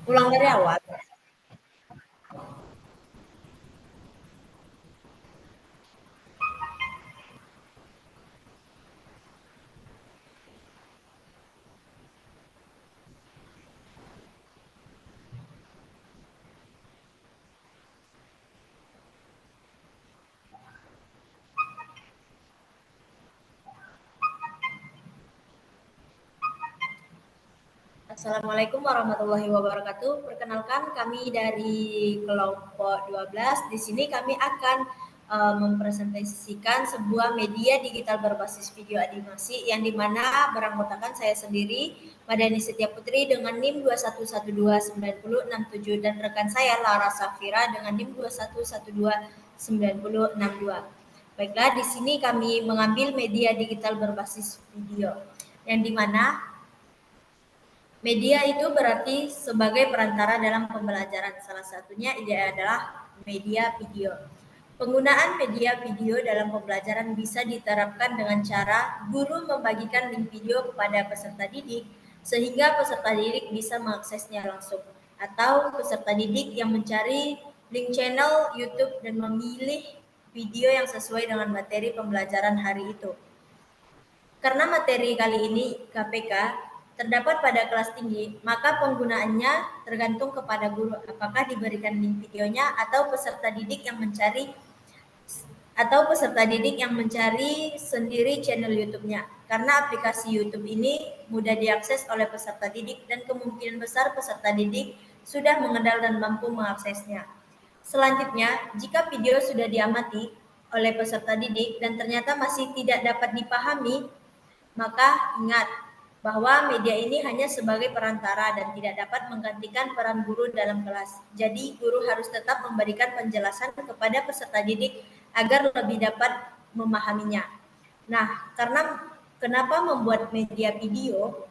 Ulang dari awal. Assalamualaikum warahmatullahi wabarakatuh. Perkenalkan kami dari kelompok 12. Di sini kami akan mempresentasikan sebuah media digital berbasis video animasi yang dimana beranggotakan saya sendiri, Madani Setia Putri dengan NIM 211296067 dan rekan saya Lara Safira dengan NIM 2112962. Baiklah, di sini kami mengambil media digital berbasis video yang dimana media itu berarti sebagai perantara dalam pembelajaran. Salah satunya adalah media video. Penggunaan media video dalam pembelajaran bisa diterapkan dengan cara guru membagikan link video kepada peserta didik sehingga peserta didik bisa mengaksesnya langsung, atau peserta didik yang mencari link channel YouTube dan memilih video yang sesuai dengan materi pembelajaran hari itu. Karena materi kali ini KPK terdapat pada kelas tinggi, maka penggunaannya tergantung kepada guru apakah diberikan link videonya atau peserta didik yang mencari sendiri channel YouTube-nya. Karena aplikasi YouTube ini mudah diakses oleh peserta didik dan kemungkinan besar peserta didik sudah mengenal dan mampu mengaksesnya. Selanjutnya, jika video sudah diamati oleh peserta didik dan ternyata masih tidak dapat dipahami, maka ingat bahwa media ini hanya sebagai perantara dan tidak dapat menggantikan peran guru dalam kelas. Jadi, guru harus tetap memberikan penjelasan kepada peserta didik agar lebih dapat memahaminya. Nah, kenapa membuat media video?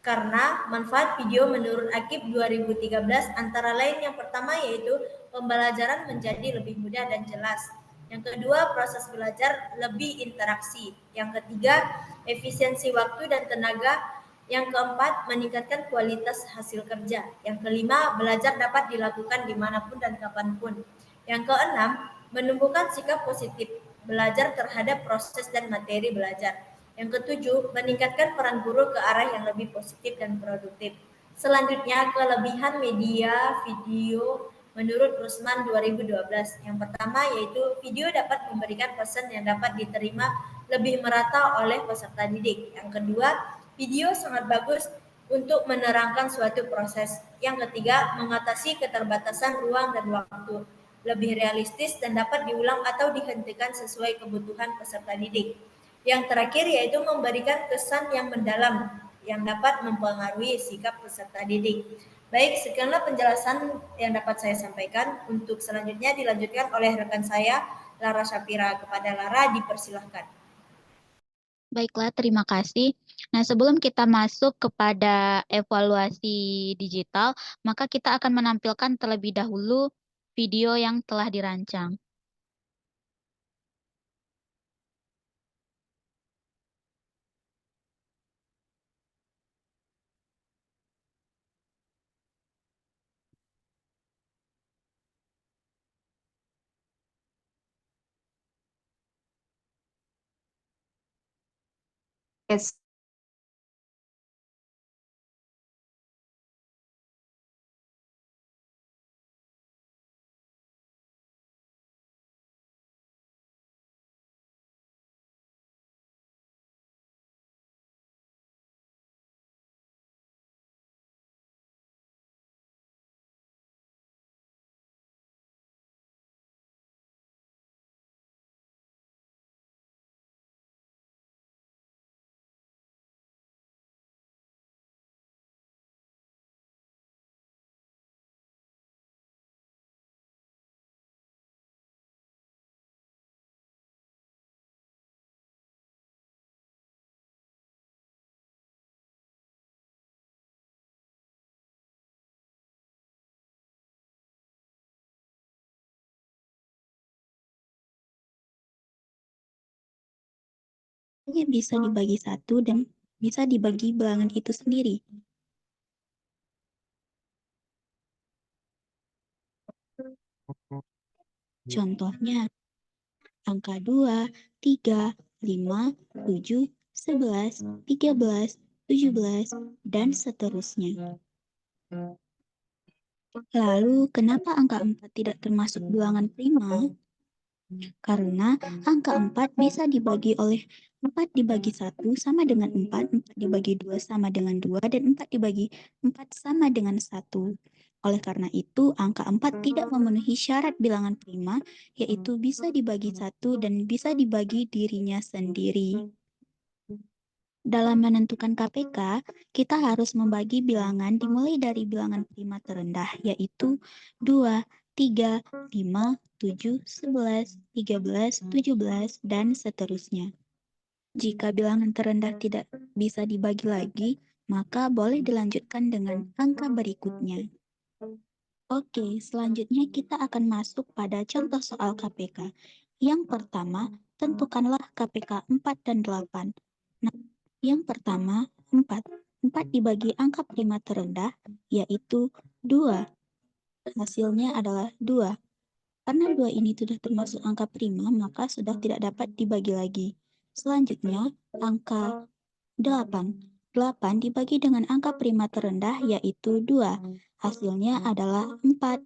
Karena manfaat video menurut Akib 2013 antara lain yang pertama yaitu pembelajaran menjadi lebih mudah dan jelas. Yang kedua, proses belajar lebih interaksi. Yang ketiga, efisiensi waktu dan tenaga. Yang keempat, meningkatkan kualitas hasil kerja. Yang kelima, belajar dapat dilakukan dimanapun dan kapanpun. Yang keenam, menumbuhkan sikap positif, belajar terhadap proses dan materi belajar. Yang ketujuh, meningkatkan peran guru ke arah yang lebih positif dan produktif. Selanjutnya, kelebihan media video menurut Rusman 2012. Yang pertama yaitu video dapat memberikan pesan yang dapat diterima lebih merata oleh peserta didik. Yang kedua, video sangat bagus untuk menerangkan suatu proses. Yang ketiga, mengatasi keterbatasan ruang dan waktu. Lebih realistis dan dapat diulang atau dihentikan sesuai kebutuhan peserta didik. Yang terakhir yaitu memberikan kesan yang mendalam yang dapat mempengaruhi sikap peserta didik. Baik, sekianlah penjelasan yang dapat saya sampaikan. Untuk selanjutnya dilanjutkan oleh rekan saya, Lara Syafira. Kepada Lara, dipersilahkan. Baiklah, terima kasih. Nah, sebelum kita masuk kepada evaluasi digital, maka kita akan menampilkan terlebih dahulu video yang telah dirancang. Yes. Bisa dibagi satu dan bisa dibagi bilangan itu sendiri. Contohnya, angka 2, 3, 5, 7, 11, 13, 17, dan seterusnya. Lalu, kenapa angka 4 tidak termasuk bilangan prima? Karena angka 4 bisa dibagi oleh 4 dibagi 1 sama dengan 4, 4 dibagi 2 sama dengan 2, dan 4 dibagi 4 sama dengan 1. Oleh karena itu, angka 4 tidak memenuhi syarat bilangan prima, yaitu bisa dibagi 1 dan bisa dibagi dirinya sendiri. Dalam menentukan KPK, kita harus membagi bilangan dimulai dari bilangan prima terendah, yaitu 2, 3, 5, 7, 11, 13, 17, dan seterusnya. Jika bilangan terendah tidak bisa dibagi lagi, maka boleh dilanjutkan dengan angka berikutnya. Oke, selanjutnya kita akan masuk pada contoh soal KPK. Yang pertama, tentukanlah KPK 4 dan 8. Nah, yang pertama, 4. 4 dibagi angka prima terendah, yaitu 2. Hasilnya adalah 2. Karena 2 ini sudah termasuk angka prima, maka sudah tidak dapat dibagi lagi. Selanjutnya, angka 8. 8 dibagi dengan angka prima terendah, yaitu 2. Hasilnya adalah 4.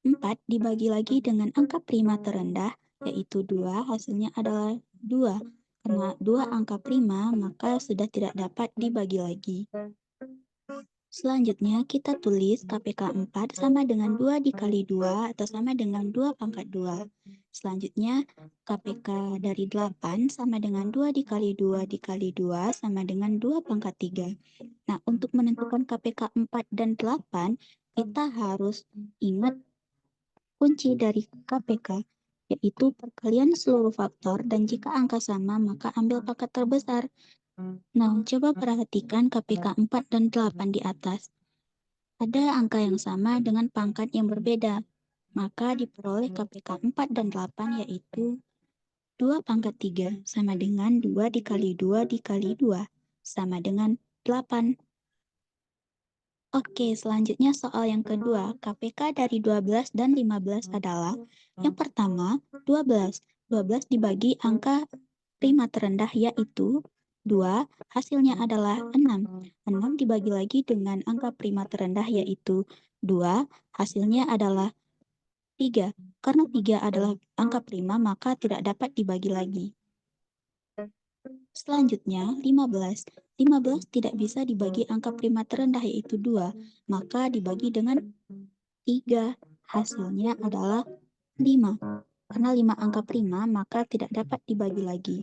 4 dibagi lagi dengan angka prima terendah, yaitu 2. Hasilnya adalah 2. Karena 2 angka prima, maka sudah tidak dapat dibagi lagi. Selanjutnya, kita tulis KPK 4 sama dengan 2 dikali 2 atau sama dengan 2 pangkat 2. Selanjutnya, KPK dari 8 sama dengan 2 dikali 2 dikali 2 sama dengan 2 pangkat 3. Nah, untuk menentukan KPK 4 dan 8, kita harus ingat kunci dari KPK, yaitu perkalian seluruh faktor, dan jika angka sama, maka ambil pangkat terbesar. Nah, coba perhatikan KPK 4 dan 8 di atas. Ada angka yang sama dengan pangkat yang berbeda, maka diperoleh KPK 4 dan 8 yaitu 2 pangkat 3 sama dengan 2 dikali 2 dikali 2 sama dengan 8. Oke, selanjutnya soal yang kedua, KPK dari 12 dan 15 adalah yang pertama, 12. 12 dibagi angka prima terendah yaitu 2, hasilnya adalah 6. 6 dibagi lagi dengan angka prima terendah yaitu 2, hasilnya adalah 3. Karena 3 adalah angka prima, maka tidak dapat dibagi lagi. Selanjutnya, 15. 15 tidak bisa dibagi angka prima terendah yaitu 2, maka dibagi dengan 3. Hasilnya adalah 5. Karena 5 angka prima, maka tidak dapat dibagi lagi.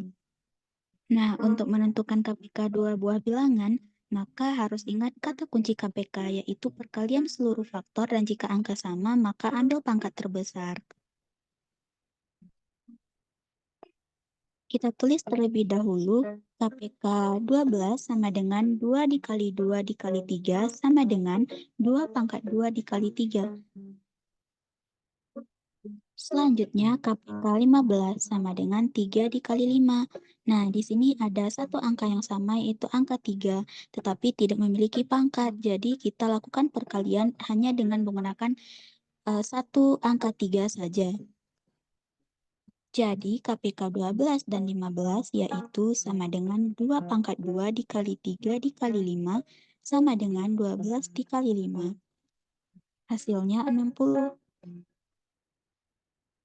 Nah, untuk menentukan KPK dua buah bilangan, maka harus ingat kata kunci KPK, yaitu perkalian seluruh faktor, dan jika angka sama, maka ambil pangkat terbesar. Kita tulis terlebih dahulu KPK 12 sama dengan 2 dikali 2 dikali 3 sama dengan 2 pangkat 2 dikali 3. Selanjutnya KPK 15 sama dengan 3 dikali 5. Nah, di sini ada satu angka yang sama yaitu angka 3, tetapi tidak memiliki pangkat. Jadi kita lakukan perkalian hanya dengan menggunakan satu angka 3 saja. Jadi KPK 12 dan 15 yaitu sama dengan 2 pangkat 2 dikali 3 dikali 5 sama dengan 12 dikali 5. Hasilnya 60.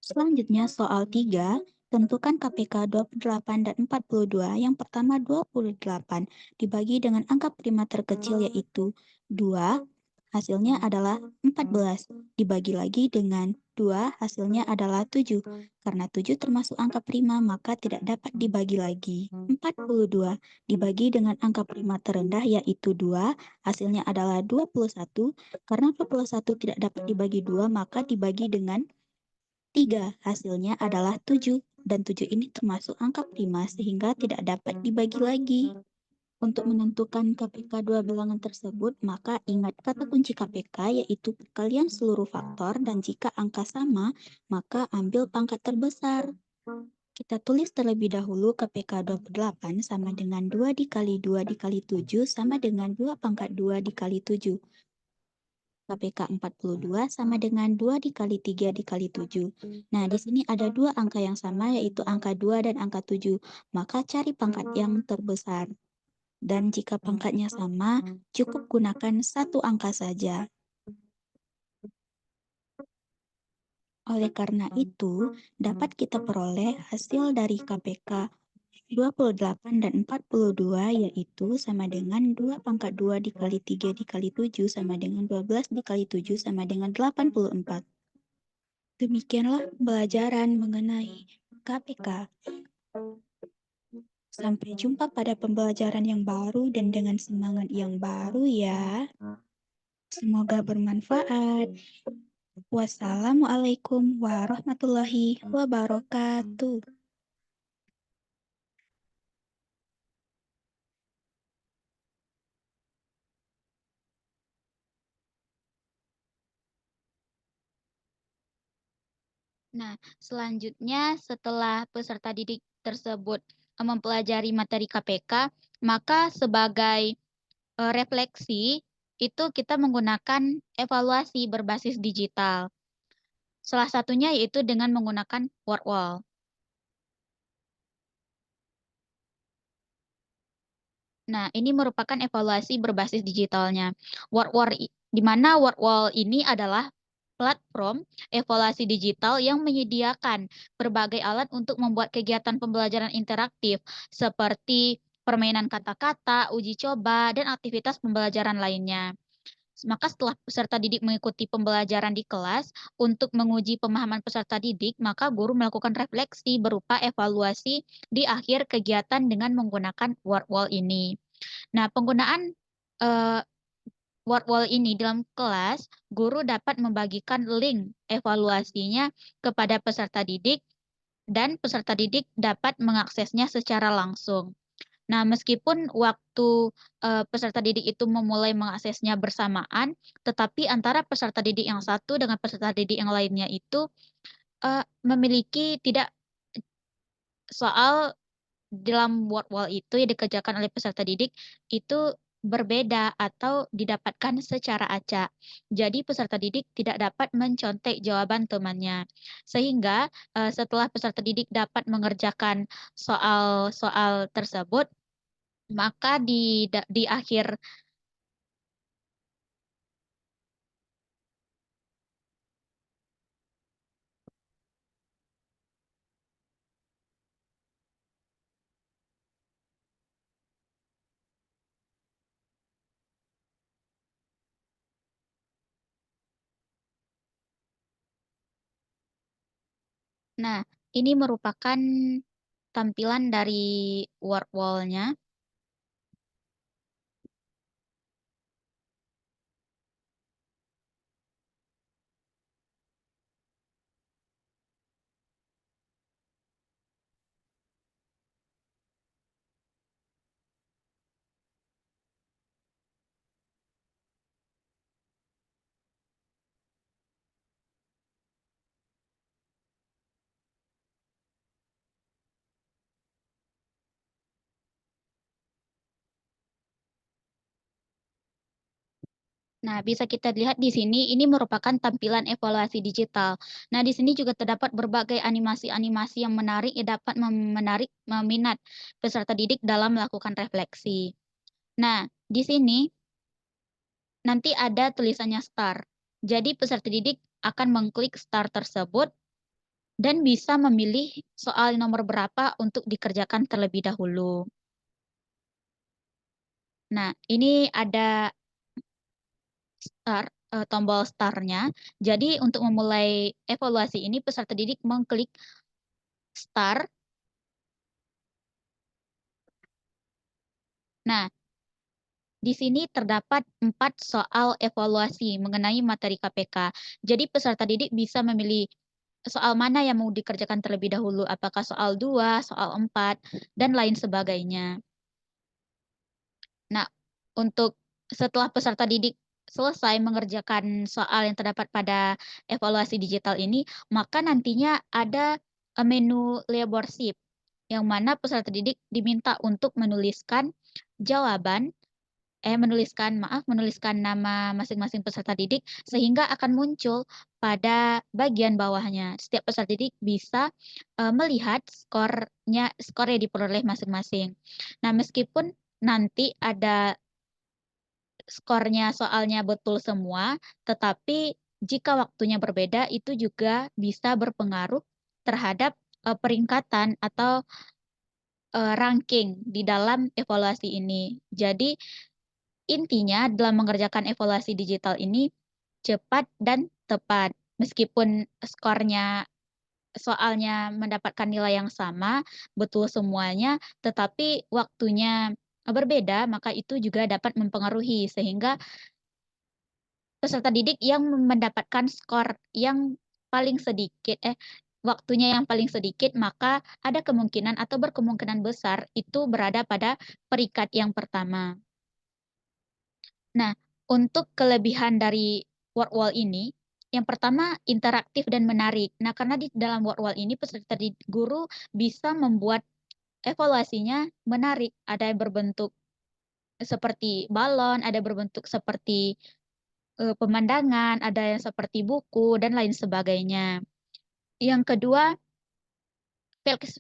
Selanjutnya soal 3, tentukan KPK 28 dan 42. Yang pertama 28 dibagi dengan angka prima terkecil yaitu 2. Hasilnya adalah 14. Dibagi lagi dengan 2, hasilnya adalah 7. Karena 7 termasuk angka prima, maka tidak dapat dibagi lagi. 42 dibagi dengan angka prima terendah yaitu 2, hasilnya adalah 21. Karena 21 tidak dapat dibagi 2, maka dibagi dengan 3, hasilnya adalah 7. Dan 7 ini termasuk angka prima sehingga tidak dapat dibagi lagi. Untuk menentukan KPK dua bilangan tersebut, maka ingat kata kunci KPK yaitu perkalian seluruh faktor, dan jika angka sama, maka ambil pangkat terbesar. Kita tulis terlebih dahulu KPK 28 sama dengan 2 dikali 2 dikali 7 sama dengan 2 pangkat 2 dikali 7. KPK 42 sama dengan 2 dikali 3 dikali 7. Nah, di sini ada dua angka yang sama, yaitu angka 2 dan angka 7. Maka cari pangkat yang terbesar. Dan jika pangkatnya sama, cukup gunakan satu angka saja. Oleh karena itu, dapat kita peroleh hasil dari KPK 28 dan 42 yaitu sama dengan 2 pangkat 2 dikali 3 dikali 7 sama dengan 12 dikali 7 sama dengan 84. Demikianlah pembelajaran mengenai KPK. Sampai jumpa pada pembelajaran yang baru dan dengan semangat yang baru ya. Semoga bermanfaat. Wassalamualaikum warahmatullahi wabarakatuh. Nah, selanjutnya setelah peserta didik tersebut mempelajari materi KPK, maka sebagai refleksi itu kita menggunakan evaluasi berbasis digital. Salah satunya yaitu dengan menggunakan word wall. Nah, ini merupakan evaluasi berbasis digitalnya. Di mana word wall ini adalah platform evaluasi digital yang menyediakan berbagai alat untuk membuat kegiatan pembelajaran interaktif seperti permainan kata-kata, uji coba, dan aktivitas pembelajaran lainnya. Maka setelah peserta didik mengikuti pembelajaran di kelas, untuk menguji pemahaman peserta didik, maka guru melakukan refleksi berupa evaluasi di akhir kegiatan dengan menggunakan word wall ini. Nah, penggunaan word wall ini dalam kelas, guru dapat membagikan link evaluasinya kepada peserta didik dan peserta didik dapat mengaksesnya secara langsung. Nah, meskipun waktu peserta didik itu memulai mengaksesnya bersamaan, tetapi antara peserta didik yang satu dengan peserta didik yang lainnya itu memiliki tidak soal dalam word wall itu yang dikerjakan oleh peserta didik itu berbeda atau didapatkan secara acak. Jadi peserta didik tidak dapat mencontek jawaban temannya. Sehingga setelah peserta didik dapat mengerjakan soal-soal tersebut, maka di akhir Nah, ini merupakan tampilan dari word wall-nya. Nah, bisa kita lihat di sini, ini merupakan tampilan evaluasi digital. Nah, di sini juga terdapat berbagai animasi-animasi yang menarik, yang dapat menarik meminat peserta didik dalam melakukan refleksi. Nah, di sini nanti ada tulisannya star. Jadi, peserta didik akan mengklik star tersebut dan bisa memilih soal nomor berapa untuk dikerjakan terlebih dahulu. Nah, ini ada tombol star-nya. Jadi untuk memulai evaluasi ini peserta didik mengklik star. Nah, di sini terdapat 4 soal evaluasi mengenai materi KPK. Jadi peserta didik bisa memilih soal mana yang mau dikerjakan terlebih dahulu, apakah soal 2, soal 4, dan lain sebagainya. Nah, untuk setelah peserta didik selesai mengerjakan soal yang terdapat pada evaluasi digital ini, maka nantinya ada menu leadership, yang mana peserta didik diminta untuk menuliskan jawaban menuliskan nama masing-masing peserta didik sehingga akan muncul pada bagian bawahnya. Setiap peserta didik bisa melihat skor yang diperoleh masing-masing. Nah, meskipun nanti ada skornya soalnya betul semua, tetapi jika waktunya berbeda itu juga bisa berpengaruh terhadap peringkatan atau ranking di dalam evaluasi ini. Jadi intinya dalam mengerjakan evaluasi digital ini cepat dan tepat. Meskipun soalnya mendapatkan nilai yang sama, betul semuanya, tetapi waktunya berbeda, maka itu juga dapat mempengaruhi sehingga peserta didik yang mendapatkan skor yang paling sedikit, waktunya yang paling sedikit, maka ada kemungkinan atau berkemungkinan besar itu berada pada peringkat yang pertama. Nah, untuk kelebihan dari word wall ini, yang pertama interaktif dan menarik. Nah, karena di dalam word wall ini peserta guru bisa membuat evaluasinya menarik. Ada yang berbentuk seperti balon, ada berbentuk seperti pemandangan, ada yang seperti buku, dan lain sebagainya. Yang kedua,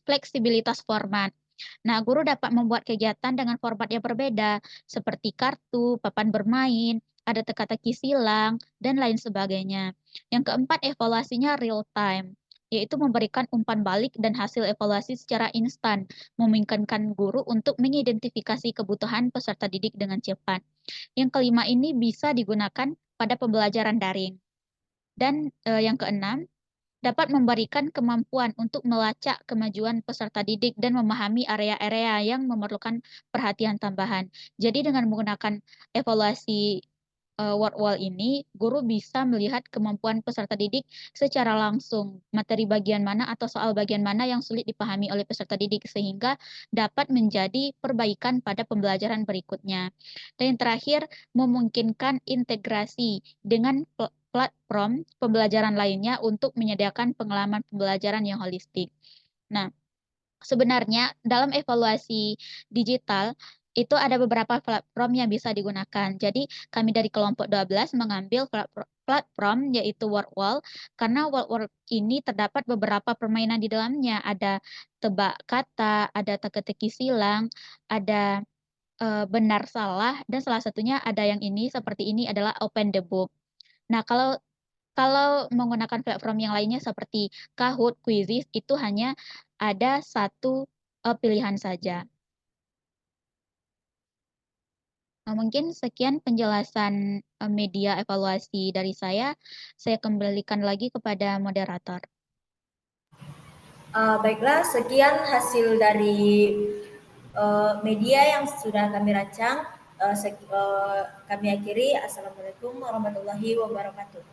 fleksibilitas format. Nah, guru dapat membuat kegiatan dengan format yang berbeda, seperti kartu, papan bermain, ada teka-teki silang, dan lain sebagainya. Yang keempat, evaluasinya real time, yaitu memberikan umpan balik dan hasil evaluasi secara instan, memungkinkan guru untuk mengidentifikasi kebutuhan peserta didik dengan cepat. Yang kelima ini bisa digunakan pada pembelajaran daring. Dan yang keenam, dapat memberikan kemampuan untuk melacak kemajuan peserta didik dan memahami area-area yang memerlukan perhatian tambahan. Jadi dengan menggunakan evaluasi word wall ini, guru bisa melihat kemampuan peserta didik secara langsung, materi bagian mana atau soal bagian mana yang sulit dipahami oleh peserta didik, sehingga dapat menjadi perbaikan pada pembelajaran berikutnya. Dan yang terakhir, memungkinkan integrasi dengan platform pembelajaran lainnya untuk menyediakan pengalaman pembelajaran yang holistik. Nah, sebenarnya dalam evaluasi digital itu ada beberapa platform yang bisa digunakan. Jadi kami dari kelompok 12 mengambil platform yaitu WordWall karena WordWall ini terdapat beberapa permainan di dalamnya. Ada tebak kata, ada teka-teki silang, ada benar salah, dan salah satunya ada yang ini seperti ini adalah Open the Book. Nah, kalau menggunakan platform yang lainnya seperti Kahoot, Quizizz itu hanya ada satu pilihan saja. Nah, mungkin sekian penjelasan media evaluasi dari saya. Saya kembalikan lagi kepada moderator. Baiklah, sekian hasil dari media yang sudah kami rancang. Kami akhiri. Assalamualaikum warahmatullahi wabarakatuh.